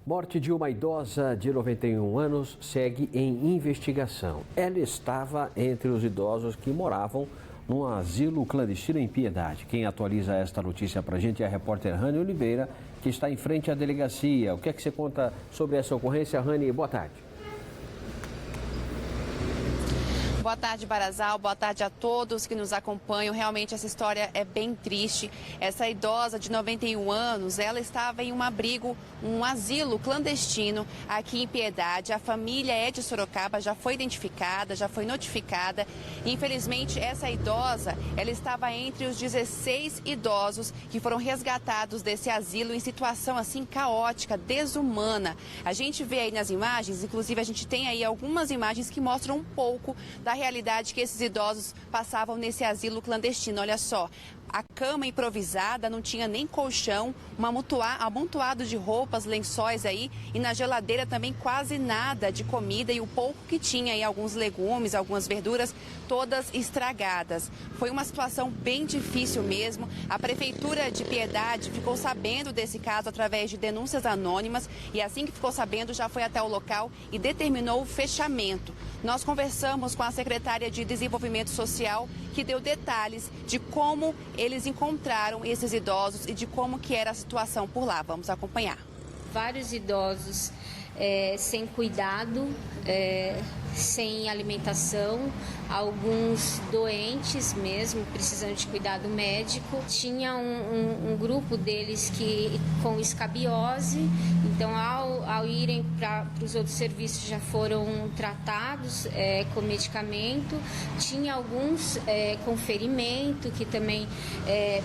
Morte de uma idosa de 91 anos segue em investigação. Ela estava entre os idosos que moravam num asilo clandestino em Piedade. Quem atualiza esta notícia para a gente é a repórter Rani Oliveira, que está em frente à delegacia. O que é que você conta sobre essa ocorrência, Rani? Boa tarde. Boa tarde, Barazal. Boa tarde a todos que nos acompanham. Realmente essa história é bem triste. Essa idosa de 91 anos, ela estava em um abrigo, um asilo clandestino aqui em Piedade. A família é de Sorocaba, já foi identificada, já foi notificada. Infelizmente, essa idosa, ela estava entre os 16 idosos que foram resgatados desse asilo em situação assim caótica, desumana. A gente vê aí nas imagens, inclusive a gente tem aí algumas imagens que mostram um pouco da realidade que esses idosos passavam nesse asilo clandestino. Olha só, a cama improvisada, não tinha nem colchão, um amontoado de roupas, lençóis aí, e na geladeira também quase nada de comida, e o pouco que tinha aí, alguns legumes, algumas verduras, todas estragadas. Foi uma situação bem difícil mesmo. A Prefeitura de Piedade ficou sabendo desse caso através de denúncias anônimas, e assim que ficou sabendo já foi até o local e determinou o fechamento. Nós conversamos com a secretária de Desenvolvimento Social, que deu detalhes de como eles encontraram esses idosos e de como que era a situação por lá. Vamos acompanhar. Vários idosos sem cuidado, sem alimentação, alguns doentes mesmo, precisando de cuidado médico. Tinha um grupo deles com escabiose, então ao irem para os outros serviços já foram tratados com medicamento. Tinha alguns com ferimento, que também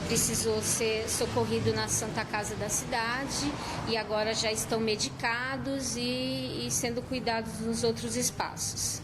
precisou ser socorrido na Santa Casa da cidade, e agora já estão medicados e sendo cuidados nos outros espaços.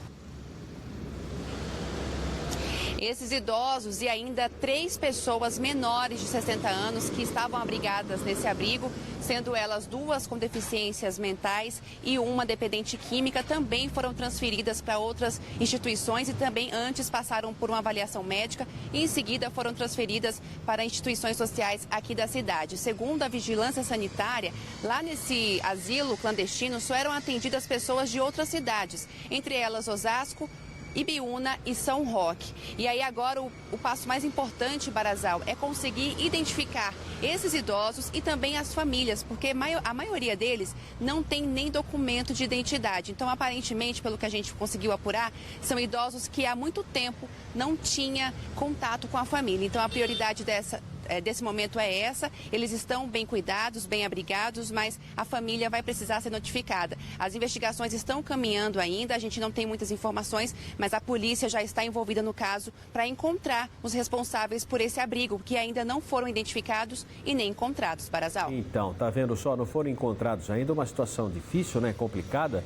Esses idosos e ainda 3 pessoas menores de 60 anos que estavam abrigadas nesse abrigo, sendo elas 2 com deficiências mentais e uma dependente química, também foram transferidas para outras instituições e também antes passaram por uma avaliação médica e em seguida foram transferidas para instituições sociais aqui da cidade. Segundo a Vigilância Sanitária, lá nesse asilo clandestino só eram atendidas pessoas de outras cidades, entre elas Osasco, Ibiúna e São Roque. E aí agora o passo mais importante, Barazal, é conseguir identificar esses idosos e também as famílias, porque a maioria deles não tem nem documento de identidade. Então, aparentemente, pelo que a gente conseguiu apurar, são idosos que há muito tempo não tinha contato com a família. Então, a prioridade desse momento é essa. Eles estão bem cuidados, bem abrigados, mas a família vai precisar ser notificada. As investigações estão caminhando ainda, a gente não tem muitas informações, mas a polícia já está envolvida no caso para encontrar os responsáveis por esse abrigo, que ainda não foram identificados e nem encontrados, Barazal. Então, tá vendo só, não foram encontrados ainda, uma situação difícil, né, complicada.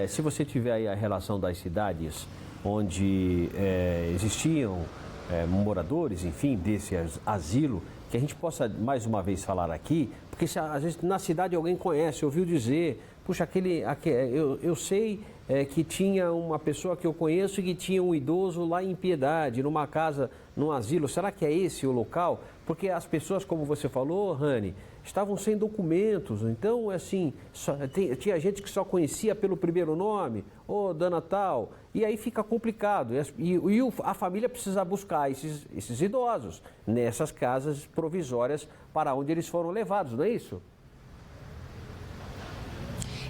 Se você tiver aí a relação das cidades onde existiam moradores, enfim, desse asilo, que a gente possa mais uma vez falar aqui, porque se, às vezes na cidade alguém conhece, ouviu dizer, puxa, eu sei que tinha uma pessoa que eu conheço e que tinha um idoso lá em Piedade, numa casa, num asilo, será que é esse o local? Porque as pessoas, como você falou, Rani, estavam sem documentos, então, assim, tinha gente que só conhecia pelo primeiro nome, ou dona tal, e aí fica complicado. E a família precisa buscar esses idosos nessas casas provisórias para onde eles foram levados, não é isso?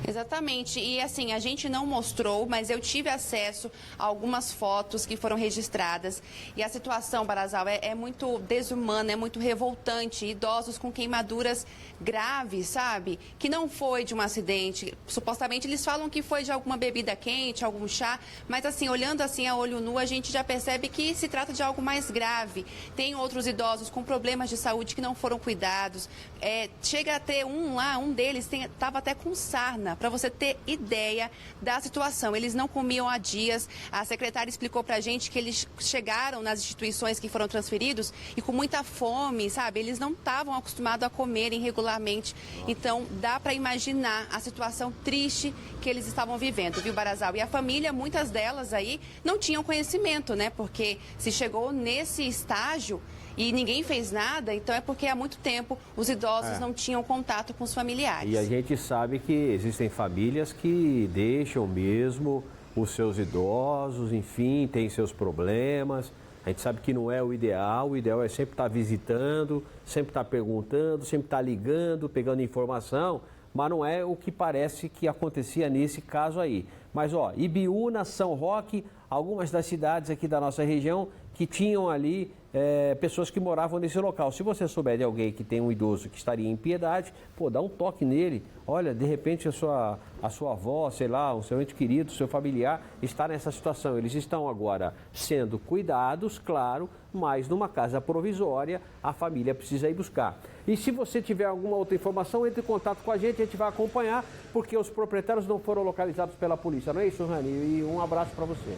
Exatamente, e assim, a gente não mostrou, mas eu tive acesso a algumas fotos que foram registradas e a situação, Barazal, é muito desumana, é muito revoltante, idosos com queimaduras graves, sabe? Que não foi de um acidente, supostamente eles falam que foi de alguma bebida quente, algum chá, mas assim, olhando assim a olho nu, a gente já percebe que se trata de algo mais grave. Tem outros idosos com problemas de saúde que não foram cuidados, chega a ter um deles estava até com sarna, para você ter ideia da situação. Eles não comiam há dias. A secretária explicou para a gente que eles chegaram nas instituições que foram transferidos e com muita fome, sabe? Eles não estavam acostumados a comerem regularmente. Então, dá para imaginar a situação triste que eles estavam vivendo, viu, Barazal? E a família, muitas delas aí, não tinham conhecimento, né? Porque se chegou nesse estágio e ninguém fez nada, então é porque há muito tempo os idosos não tinham contato com os familiares. E a gente sabe que existem famílias que deixam mesmo os seus idosos, enfim, têm seus problemas. A gente sabe que não é o ideal é sempre estar visitando, sempre estar perguntando, sempre estar ligando, pegando informação, mas não é o que parece que acontecia nesse caso aí. Mas, ó, Ibiúna, São Roque, algumas das cidades aqui da nossa região que tinham ali pessoas que moravam nesse local. Se você souber de alguém que tem um idoso que estaria em Piedade, pô, dá um toque nele. Olha, de repente a sua avó, sei lá, o seu ente querido, o seu familiar está nessa situação. Eles estão agora sendo cuidados, claro, mas numa casa provisória, a família precisa ir buscar. E se você tiver alguma outra informação, entre em contato com a gente vai acompanhar, porque os proprietários não foram localizados pela polícia. Não é isso, Rani? E um abraço para você.